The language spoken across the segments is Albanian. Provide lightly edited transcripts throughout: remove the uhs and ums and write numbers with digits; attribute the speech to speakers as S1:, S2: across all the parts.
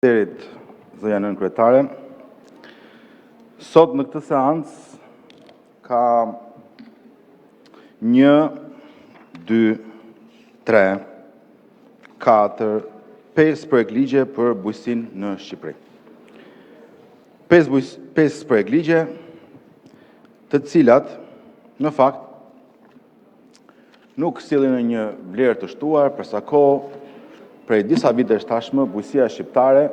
S1: Derit, zonja nën kryetare. Sot në këtë seancë ka 1, 2, 3, 4, 5 projektligje për bujqësinë në Shqipëri. 5 projektligje të cilat, në fakt, nuk sillin në një vlerë të shtuar, për sa kohë prej disa vitesh tashmë, bujqësia shqiptare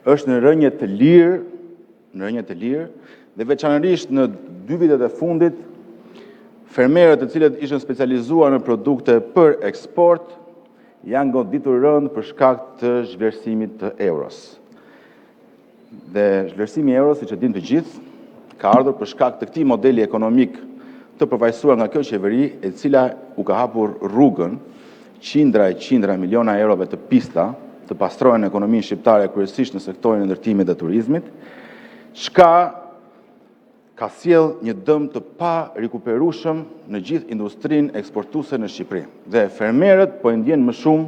S1: është në rënje të lirë, dhe veçanërisht në 2 vitet e fundit, fermerët të cilët ishën specializuar në produkte për eksport, janë goditur rënd për shkak të zhvlerësimit të euros. Dhe zhvlerësimi i euros, siç e dinë të gjithë, ka ardhur për shkak të këtij modeli ekonomik të përfaqësuar nga kjo qeveri, e cila u ka hapur rrugën qindra miliona eurove të pista të pastrojnë ekonominë shqiptare, kryesisht në sektorin e ndërtimit dhe turizmit, çka ka sjell një dëm të pa rikuperueshëm në gjithë industrinë eksportuese në Shqipëri. Dhe fermerët po e ndjejnë më shumë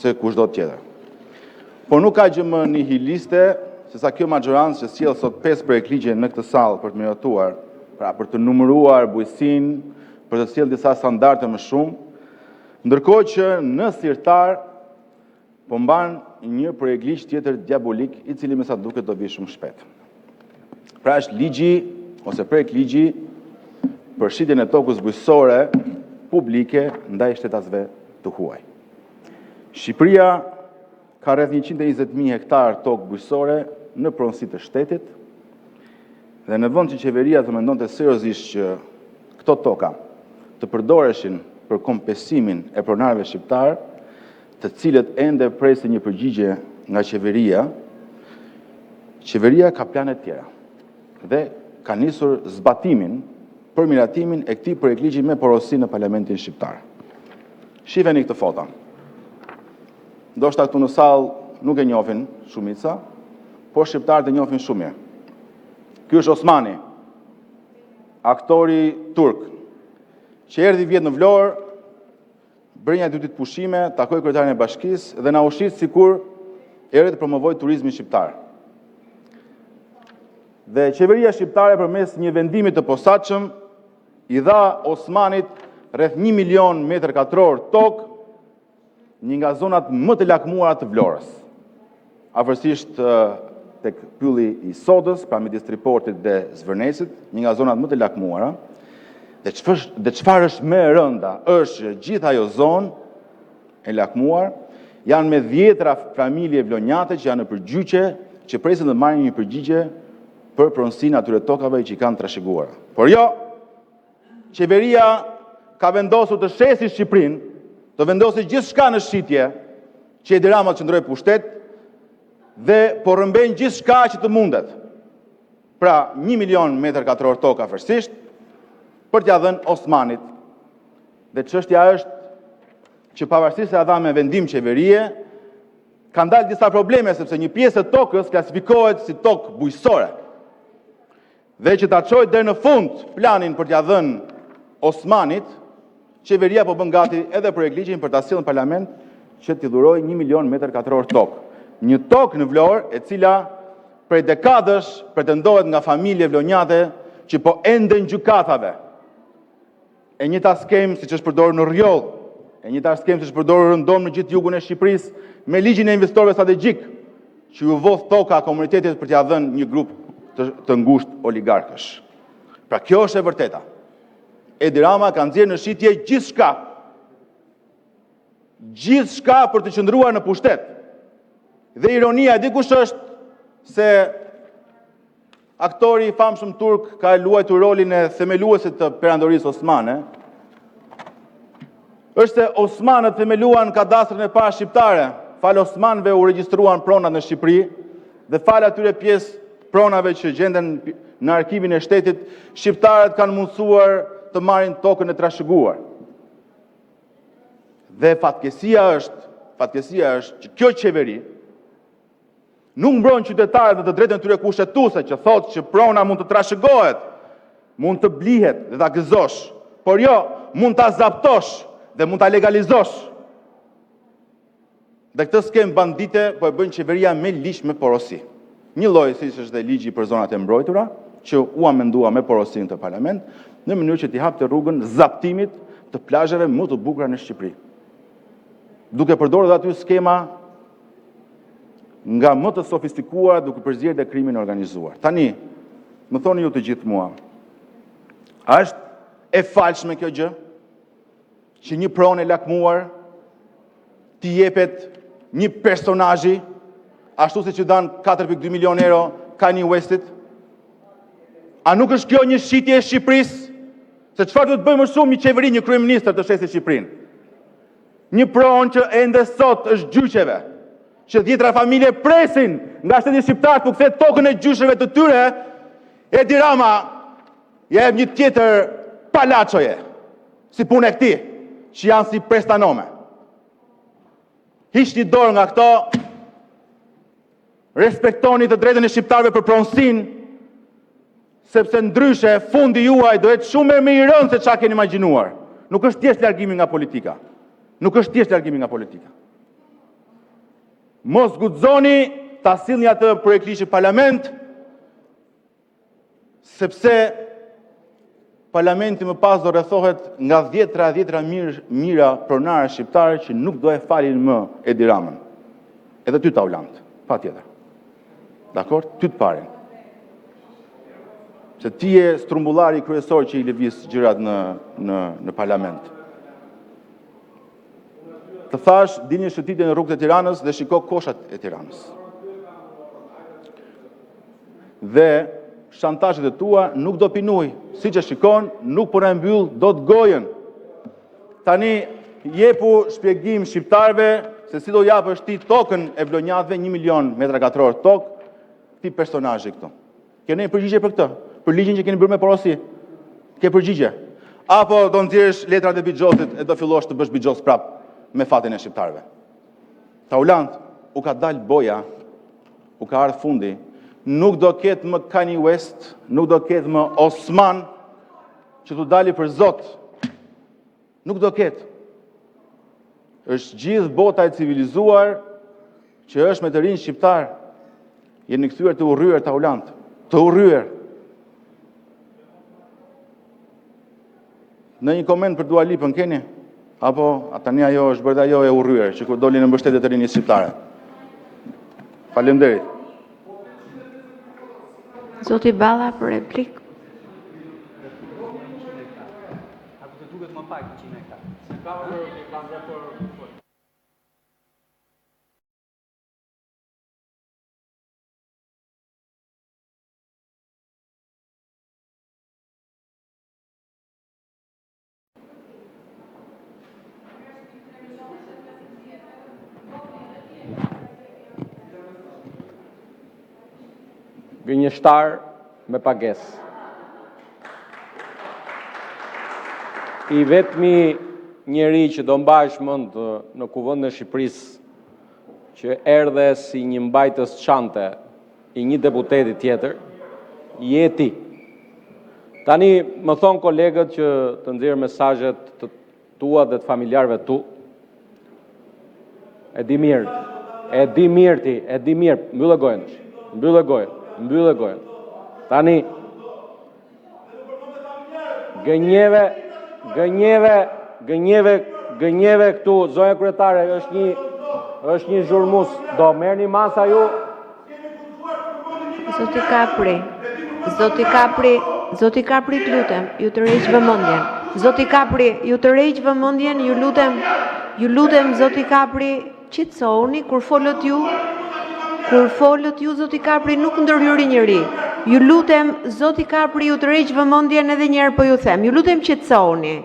S1: se kushdo tjetër. Por nuk ka gjë më nihiliste se sa kjo maxhorancë që sjell sot 5 projektligje në këtë sallë për të miratuar, pra për të numëruar bujqësinë, për të sjellë disa standarde më shumë, ndërkohë që në Sirtar po mban një projektligj tjetër diabolik, i cili me sa duket do vi shumë shpejt. Pra është ligji ose projektligji për shitjen e tokës bujqësore publike ndaj shtetasve të huaj. Shqipëria ka rreth 120.000 hektar tokë bujqësore në pronësi të shtetit, dhe në vend që qeveria të mendonte seriozisht që këto toka të përdoreshin për kompensimin e pronarëve shqiptar, të cilët ende presin një përgjigje nga qeveria ka plane tjera dhe ka nisur zbatimin për miratimin e këtij projektligji me porosi në Parlamentin shqiptar. Shiheni këtë foto. Ndoshta këtu në sallë nuk e njohin shumica, por shqiptarët e njohin shumë mirë. Ky është Osmani, aktori turk, që erdhi vjet në Vlorë, bëri një 2 ditë pushime, takoi kryetarin e bashkisë dhe na ushqit sikur erdhi të promovojë turizmin shqiptar. Dhe qeveria shqiptare përmes një vendimi të posaçëm i dha Osmanit rreth 1 milion metër katror tokë, një nga zonat më të lakmuara të Vlorës, afërsisht tek pylli i Sodës, pra midis Triportit dhe Zvërnesit, një nga zonat më të lakmuara. Dhe çfarë është më e rënda është gjithë ajo zonë e lakmuar, janë me 10 familje vlonjate që janë në përgjyqje, që presin të marrin një përgjigje për pronësinë atyre tokave që i kanë trashëguara. Por jo, qeveria ka vendosur të shesi Shqipërinë, të vendosë gjithçka në shitje, që Edi Rama të qëndrojë pushtet, dhe po rrëmbejnë gjithçka që të mundet. Pra 1 milion metër katror tokë afërsisht, për t'ja dhënë Osmanit. Dhe çështja është që pavarësisht se ja dha me vendim qeverie, ka ndalë disa probleme, sepse një pjesë e tokës klasifikohet si tokë bujqësore. Dhe që ta çojë deri në fund planin për t'ja dhënë Osmanit, qeveria po bën gati edhe projektligjin për ta sjellë në parlament që t'i dhurojë 1 milion metër katror tokë. Një tokë në Vlorë e cila prej dekadësh pretendohet nga familje vlonjate që po ende në gjykatave. E njëjta skemë siç është përdorur në Rjoll, e njëjta skemë siç është përdorur rëndom në gjithë jugun e Shqipërisë, me ligjin e investorëve strategjik, që u vodh toka komunitetit për t'ia dhënë një grup të ngushtë oligarkësh. Pra kjo është e vërteta. Edi Rama ka nxjerrë në shitje gjithçka për të qëndruar në pushtet. Dhe ironia e di kush është se aktori i famshëm turk ka luajtur rolin e themeluesit të perandorisë osmane, është se Osmanët themeluan kadastrën e parë shqiptare, falë Osmanëve u regjistruan pronat në Shqipëri, dhe falë atyre pjesë pronave që gjenden në arkivin e shtetit, shqiptarët kanë mundësuar të marrin tokën e trashëguar. Dhe fatkesia është që kjo qeveri nuk mbron qytetarët dhe të drejtën tyre kushtetuese që thotë që prona mund të trashëgohet, mund të blihet dhe ta gëzosh, por jo, mund ta zaptosh dhe mund ta legalizosh. Dhe këtë skem bandite po e bën qeveria me liq me porosi. Një lloj siç është dhe ligji për zonat e mbrojtura, që u amendua me porosi në të parlament, në mënyrë që t'i hapte rrugën zaptimit të plazheve më të bukura në Shqipëri. Duke përdorur dhe aty skema nga më të sofistikuara duke përzgjedhur dhe krimin organizuar. Tani, më thoni ju të gjithë mua, a është e falshme kjo gjë? Që një pronë e lakmuar t'i jepet një personazhi, ashtu si që danë 4.2 milion euro Kanye Westit? A nuk është kjo një shitje e Shqipërisë? Se çfarë do të bëjmë më shumë një qeveri, një kryeministër të shesë Shqipërinë? Një pronë që ende sot është gjyqeve, që dhjetra familje presin nga shteti shqiptar për kthehet tokën e gjyqeve të tyre, Edi Rama jep një tjetër palaçoje, si punë e këtij, që janë si prestanome. Hiqni dorë nga këto, respektoni të drejtën e shqiptarëve për pronësinë, sepse ndryshe fundi juaj do jetë shumë më i rëndë se çka keni imagjinuar. Nuk është thjesht largimi nga politika. Nuk është thjesht largimi nga politika. Mos guxoni ta sillni atë projekt ligjit në parlament, sepse parlamenti më pas do rrethohet nga dhjetra mira pronare shqiptare që nuk do e falin më Edi Ramën. Edhe ty Taulant, patjetër. Dakor? Ty të parin. Se ti je strumbullari kryesor që i lëviz gjërat në parlament. Të thash, dilni shëtitje në rrugët e Tiranës dhe shiko koshat e Tiranës. Dhe shantazhet e tua nuk do pinuj, si që shikon, nuk po na mbyll dot gojën. Tani jepu shpjegim shqiptarëve se si do japësh ti tokën e vlonjatëve 1 milion metra katror tokë, ti personazhi këtu. Keni përgjigje për këtë? Për ligjin që keni bërë me porosi? Ke përgjigje? Apo do nxjerrësh letrat e Bixhosit e do fillosh të bësh Bixhos prap me fatin e shqiptarëve? Taulant, u ka dalë boja, u ka ardhur fundi, nuk do ketë më Kanye West, nuk do ketë më Osman që t'u dali për Zot. Nuk do ketë. Është gjithë bota e civilizuar që është me të rinj shqiptar. Jeni kthyer të urryer Taulant, të urryer. Në një koment për Dua Lipën keni? Apo tani ajo është bërë ajo e urryer që kur doli në mbështetje të rinjit shqiptare. Faleminderit.
S2: Zoti Balla për replik.
S3: Gënjeshtar me pagesë. I vetmi njeri që do mbajsh mend në kuvendin e Shqipërisë që erdhe si një mbajtës çante i një deputeti tjetër, je ti. Tani më thon kolegët që të nxjerr mesazhet të tua dhe të familjarëve tu. E di mirë ti, mbyllë gojën. Mbyllë gojën. Tani gënjeve këtu, zonja kryetare, është një zhurmus. Do merrni masa ju?
S2: Zoti Kapri, lutem, ju të rreq vëmendjen. Zoti Kapri, ju të rreq vëmendjen, ju lutem Zoti Kapri, qetësohuni kur folët ju. Kur folët ju, Zoti Kapri, nuk ndërhyri njëri. Ju lutem, Zoti Kapri, ju të rreq vëmendjen edhe një herë po ju them. Ju lutem qetësohuni.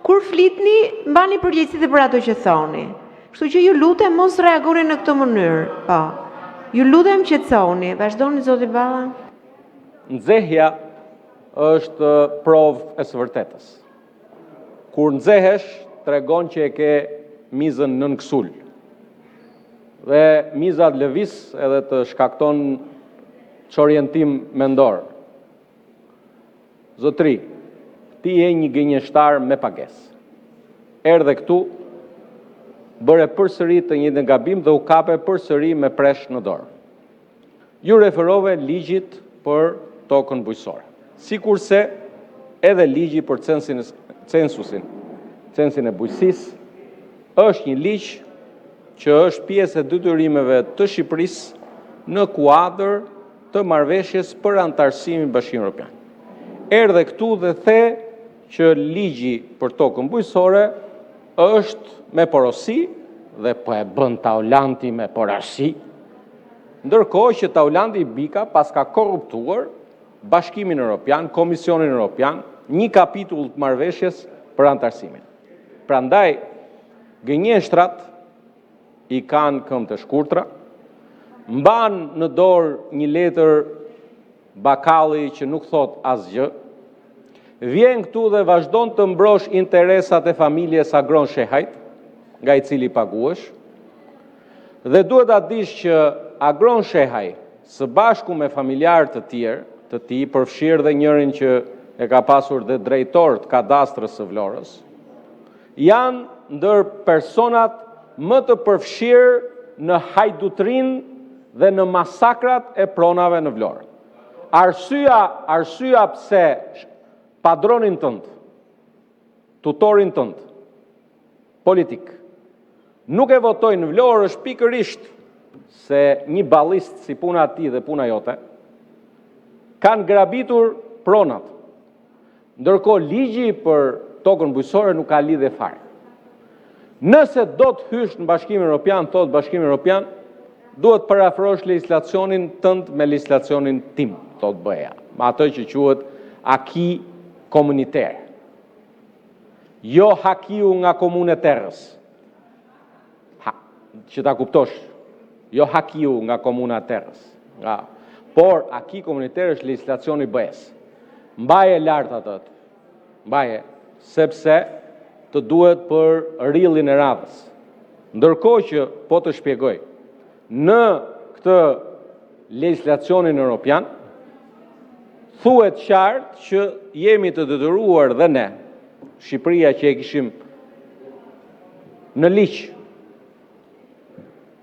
S2: Kur flitni, mbani përgjegjësitë për ato që thoni. Kështu që ju lutem mos reagoni në këtë mënyrë. Po. Ju lutem qetësohuni. Vazhdoni Zoti Balla.
S3: Nxehja është provë e së vërtetës. Kur nxehesh, tregon që e ke mizën nën kësul. Dhe miza të lëviz edhe të shkakton çorientim mendor. Zotri, ti je një gënjeshtar me pagesë. Erdhe këtu bëre përsëri të njëjtën gabim dhe u kape përsëri me presh në dorë. Ju referove ligjit për tokën bujqësore. Sikurse edhe ligji për censin e bujqësisë është një ligj që është pjesë e detyrimeve të Shqipërisë në kuadër të marrëveshjes për anëtarësimin në Bashkimin Evropian. Erdhe këtu dhe the që ligji për tokën bujqësore është me porosi dhe po e bën Taulanti me porosi, ndërkohë që Taulanti Bika pas ka korruptuar Bashkimin Evropian, Komisionin Evropian, një kapitull të marrëveshjes për anëtarësimin. Prandaj, gënjeshtrat i kanë këmbë të shkurtra, mban në dorë një letër bakalli që nuk thot asgjë, vjen këtu dhe vazhdon të mbrosh interesat e familjes Agron Shehajt, nga i cili paguhesh, dhe duhet ta dish që Agron Shehaj, së bashku me familjarë të tjerë, të tij, përfshirë dhe njërin që e ka pasur dhe drejtor të kadastrës së Vlorës, janë ndër personat më të përfshirë në hajdutrin dhe në masakrat e pronave në Vlorë. Arsyeja pse padronin tënd, tutorin tënd, politik, nuk e votoi në Vlorë është pikërisht se një ballist si puna e tij dhe puna jote kanë grabitur pronat. Ndërkohë ligji për tokën bujqësore nuk ka lidhje fare. Nëse do të hysh në Bashkimin Evropian, thot Bashkimi Evropian, duhet parafrosh legjislacionin tënd me legjislacionin tim, thot BE-ja, me atë që quhet aki komuniter. Jo hakiu nga komune Terrës. Që ta kuptosh, jo hakiu nga komuna Terrës. Por aki komuniter është legjislacioni BE-s. Mbaje lart atë. Mbaje, sepse të duhet për rrillin e radhës. Ndërkohë që po të shpjegoj, në këtë legjislacionin evropian thuhet qartë që jemi të detyruar dhe ne, Shqipëria që e kishim në ligj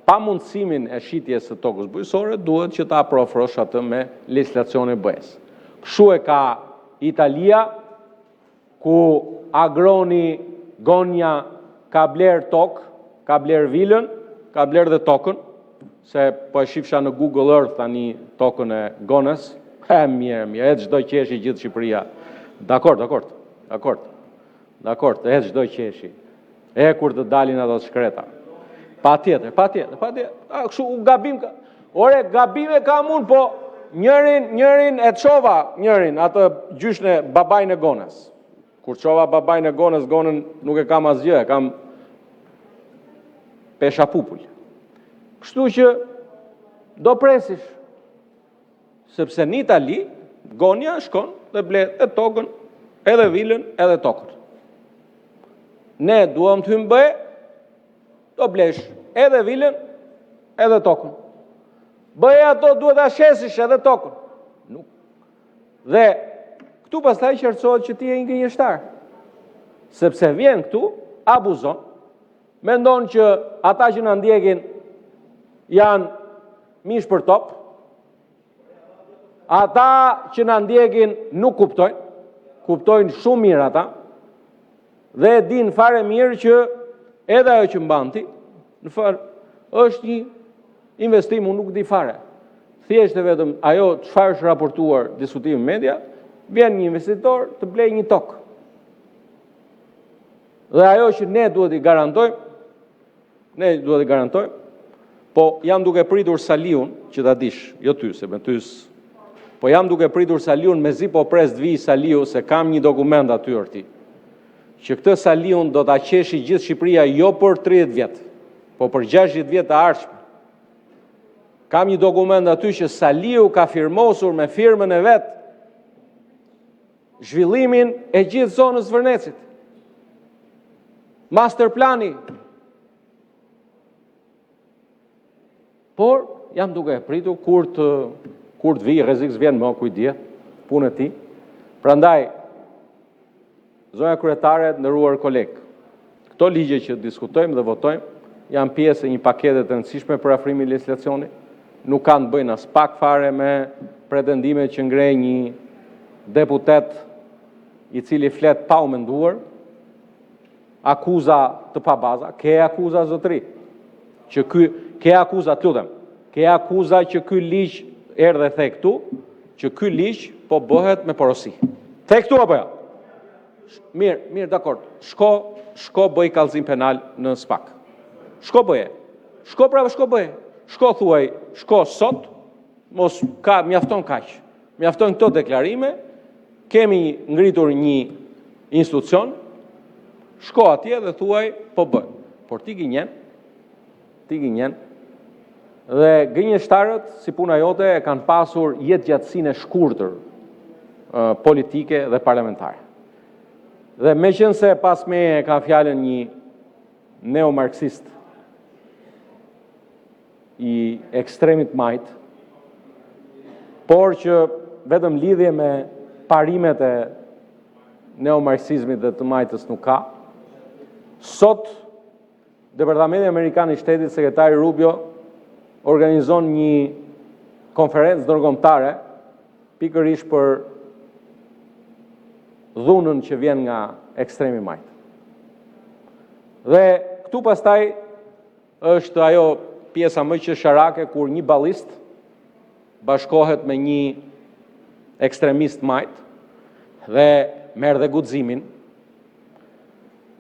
S3: pa mundësimin e shitjes së tokës bujqësore, duhet që ta afrosh atë me legjislacionin e BE-s. Kështu e ka Italia, ku Agroni Gonja ka bler tokë, ka bler vilën, ka bler dhe tokën, se po e shifsha në Google Earth tani tokën e Gonës. Mirë, e çdo qeshi gjithë Shqipëria. Dakord, e çdo qeshi. E kur të dalin ato shkreta. Patjetër. Kështu u gabim ka. Ore, gabime kam unë, po njërin e çova, atë gjyshën e babajnë e Gonës. Kur çova babajnë e Gonës, Gonën nuk e kam asgjë, e kam pesha popull. Kështu që do presish. Sepse në Itali, Gonja shkon dhe blet e tokën, edhe vilën, edhe tokën. Ne duam të hymë BE, do blesh edhe vilën, edhe tokën. BE-ja do duhet ta shesish edhe tokën. Nuk. Dhe këtu pastaj qartësohet që ti je një gënjeshtar. Sepse vjen këtu, abuzon, mendon që ata që na ndjekin janë mish për top. Ata që na ndjekin nuk kuptojnë shumë mirë ata, dhe din fare mirë që edhe ajo që mbanti, në fakt është një investim, unë nuk di fare. Thjesht e vetëm ajo çfarë është raportuar diskutimi në media, vjen një investitor të blejë një tokë. Dhe ajo që ne duhet i garantojmë, po jam duke pritur Saliun, që ta dish, jo ty, se me ty po jam duke pritur Saliun, mezi po pres të vi Saliu, se kam një dokument aty orti, që këtë Saliun do ta qeshi gjithë Shqipëria jo për 30 vjet, po për 60 vjet të ardhshme. Kam një dokument aty që Saliu ka firmosur me firmën e vet zhvillimin e gjithë zonës Vërnecit. Master plani. Por jam duke pritur kur të vi, rrezik s'vjen më, kujdje, punë e tij. Prandaj, zonja kryetare, nderuar kolegë, këto ligje që diskutojmë dhe votojmë janë pjesë e një pakete të rëndësishme për afrimin e legislacionit, nuk kanë të bëjnë as pak fare me pretendime që ngrej një deputet i cili flet pa u menduar, akuza të pabaza, ke akuza zotëri, që ke akuza të lutem, ke akuza që ky ligj erdhe the këtu, që ky ligj po bëhet me porosi. The këtu apo jo? Mirë, dakord. Shko bëj kallëzim penal në SPAK. Shko bëje. Shko bëje. Shko thuaj, shko sot, mos ka mjafton kaq. Mjafton këto deklarime, kemi ngritur një institucion, shko atje dhe thuaj, po bëj. Por ti gënjen, dhe gënjeshtarët, si puna jote, e kanë pasur jetë gjatësinë e shkurtër politike dhe parlamentare. Dhe me qenë se pas me e ka fjallën një neomarksist i ekstremit majt, por që vetëm lidhje me parimet e neomarksizmit dhe të majtës nuk ka, sot Departamenti Amerikan i Shtetit, sekretari Rubio, organizon një konferencë ndërkombëtare pikërisht për dhunën që vjen nga ekstremi majt. Dhe këtu pastaj është ajo pjesa më qesharake kur një ballist bashkohet me një ekstremist majt dhe merr dhe guximin,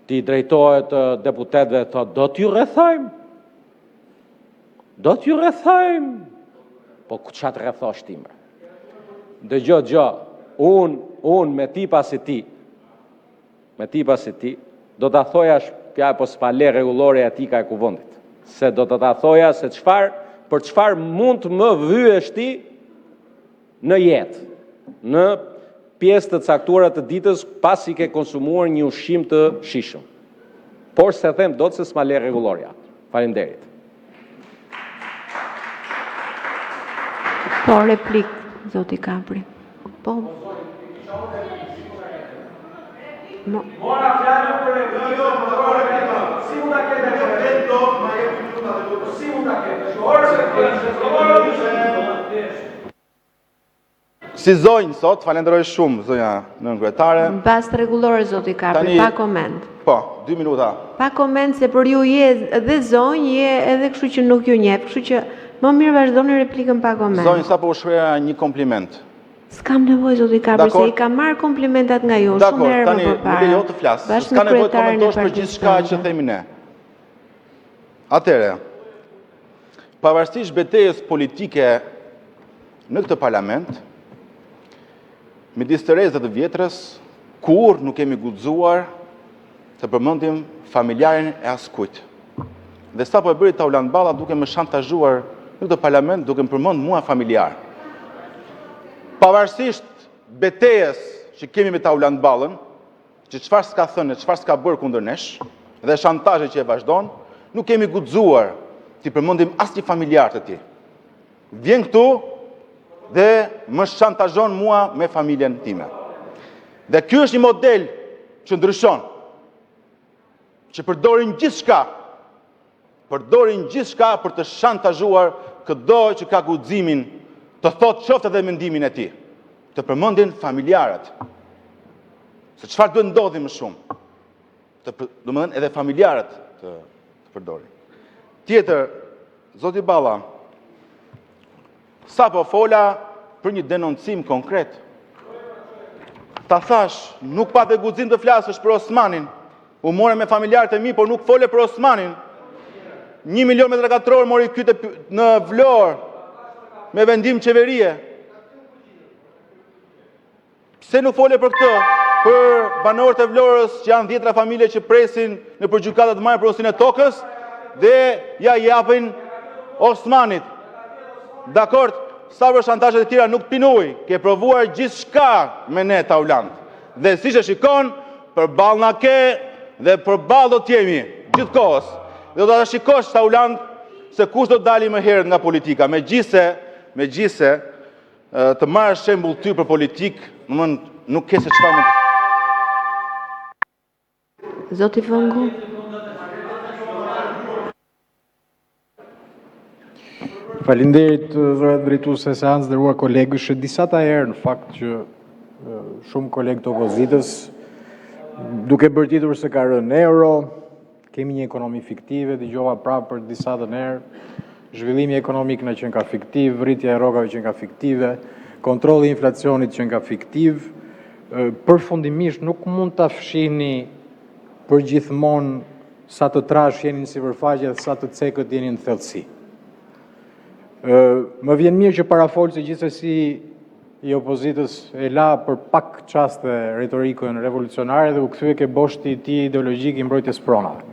S3: ti drejtohet deputetëve, thot, do t'ju rrethojmë. Po ç'a të rrethosh ti më? Dëgjoj, unë me tipas i ti, do t'a thoja po s'pa le rregullore etika e kuvendit. Se do t'a thoja se për çfarë mund të më vyesh ti në jetë, në pjesë të caktuara të ditës pasi ke konsumuar një ushqim të shishëm. Por se them dot se s'ma le rregulloria. Faleminderit.
S2: Po, replik, zoti Kapri. Po.
S4: Mora fjalën për replikën. Si mund ta ketë atento, ma jep minuta dhe do si mund ta ketë.
S1: Si zonjë sot, falenderoj shumë zonja nën kryetare.
S2: Mbas të rregullore zoti Kapri, pa koment.
S1: Po, 2 minuta.
S2: Pa koment se për ju je dhe zonjë, je edhe kështu që nuk ju njeh, kështu që më mirë vazhdoni replikën pa koment.
S1: Zonjë, sapo u shpreha një kompliment.
S2: S'kam nevojë zoti Kapri, se i kam marrë komplimentat nga ju shumë herë më përpara.
S1: Tani më lejo të flas. S'ka nevojë të komentosh për gjithçka që themi ne. Atëre, pavarësisht betejës politike në këtë parlament, midis të rrezë dhe të vjetrës, kur nuk kemi guxuar të përmendim familjarin e askujt. Dhe sapo e bëri Tauland Balla duke më shantazhuar në këtë parlament duke më përmend mua familjar. Pavarësisht betejës që kemi me Tauland Ballën, që çfarë s'ka thënë, çfarë s'ka bërë kundër nesh, dhe shantazhet që e vazhdon, nuk kemi guxuar të përmendim asnjë familjar të tij. Vjen këtu dhe më shantazhon mua me familjen time. Dhe ky është një model që ndryshon, që përdorin gjithçka për të shantazhuar çdo që ka guximin të thotë qoftë edhe mendimin e tij, të përmendin familjarët. Se çfarë duhet ndodhi më shumë? Domethënë edhe familjarët të përdorin. Tjetër, zoti Balla, sapo fola për një denoncim konkret. Ta thash, nuk pa dhe guxim të flasësh për Osmanin. U more me familjarët e mi, por nuk fole për Osmanin. 1 milion metra katror mori kyte në Vlorë me vendim qeverie. Pse nuk fole për këtë? Për banorët e Vlorës që janë 10 familje që presin në përgjykata të marrë porosin e tokës dhe ja japin Osmanit. Dakord, sa për shantazhet e tjera nuk pinuj, ke provuar gjithçka me ne Tauland. Dhe siç e shikon, përballë na ke dhe përballë do t'jemi gjithkohës. Dhe do ta shikosh Tauland se kush do dali më herët nga politika. Megjithse të marrësh shembull ty për politik, nuk ke se çfarë mund.
S2: Zoti Vëngu.
S5: Faleminderit zëra drejtuese e seancës, nderuar kolegë, është disa ta herë në fakt që shumë kolegë të opozitës, duke bërtitur se ka rënë euro, kemi një ekonomi fiktive, dëgjova prapë për disa të herë, zhvillimi ekonomik na qenë ka fiktiv, rritja e rrogave që ka fiktive, kontrolli i inflacionit që ka fiktiv. Përfundimisht nuk mund ta fshihni përgjithmonë sa të trash jeni në sipërfaqe dhe sa të cekët jeni në thellësi. Më vjen mirë që parafolsi gjithsesi i opozitës e la për pak çaste retorikën revolucionare dhe u kthye ke boshti i tij ideologjik i mbrojtjes pronave,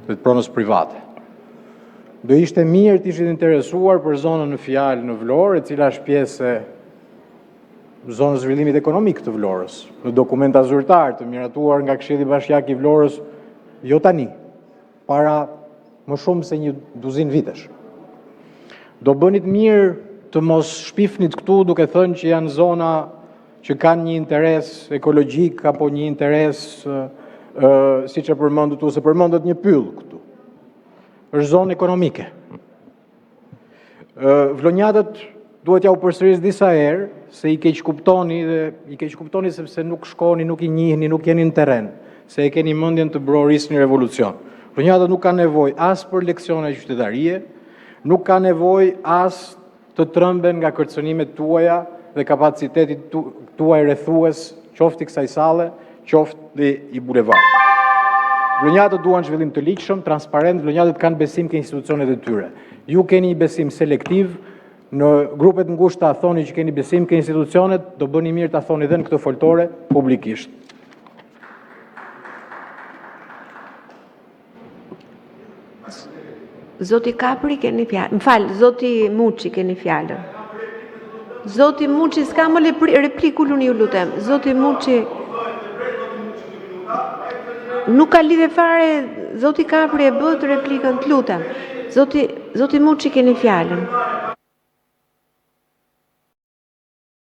S5: të pronës private. Do ishte mirë të ishit interesuar për zonën në fjalë në Vlorë, e cila është pjesë e zonës zhvillimit ekonomik të Vlorës, në dokumenta zyrtar të miratuar nga Këshilli Bashkiak i Vlorës, jo tani, para më shumë se një duzin vitesh. Do bënit mirë të mos shpifnit këtu duke thënë që janë zona që kanë një interes ekologjik apo një interes, siç e përmendët ose përmendet një pyll këtu. Është zonë ekonomike. Vlonjatët duhet ja u përsëris disa herë se i keq kuptoni sepse nuk shkoni, nuk i njihni, nuk jeni në terren, se e keni mendjen të brorisni revolucion. Vlonjatët nuk kanë nevojë as për leksione qytetarie, nuk ka nevojë as të trëmben nga kërcënimet tuaja dhe kapacitetit tuaj rrethues, qoftë i kësaj salle, qoftë i bulevardit. Vlonjatët duan zhvillim të ligjshëm, transparent, vlonjatët kanë besim ke institucionet e tyre. Ju keni një besim selektiv, në grupet ngushta thoni që keni besim ke institucionet, do bëni mirë ta thoni edhe në këtë foltore publikisht.
S2: Zoti Kapri keni fjalën. M'fal, zoti Muçi keni fjalën. Zoti Muçi s'ka më repliku, ju lutem. Zoti Muçi nuk ka lidhje fare, zoti Kapri e bët replikën, të lutem. Zoti Muçi keni fjalën.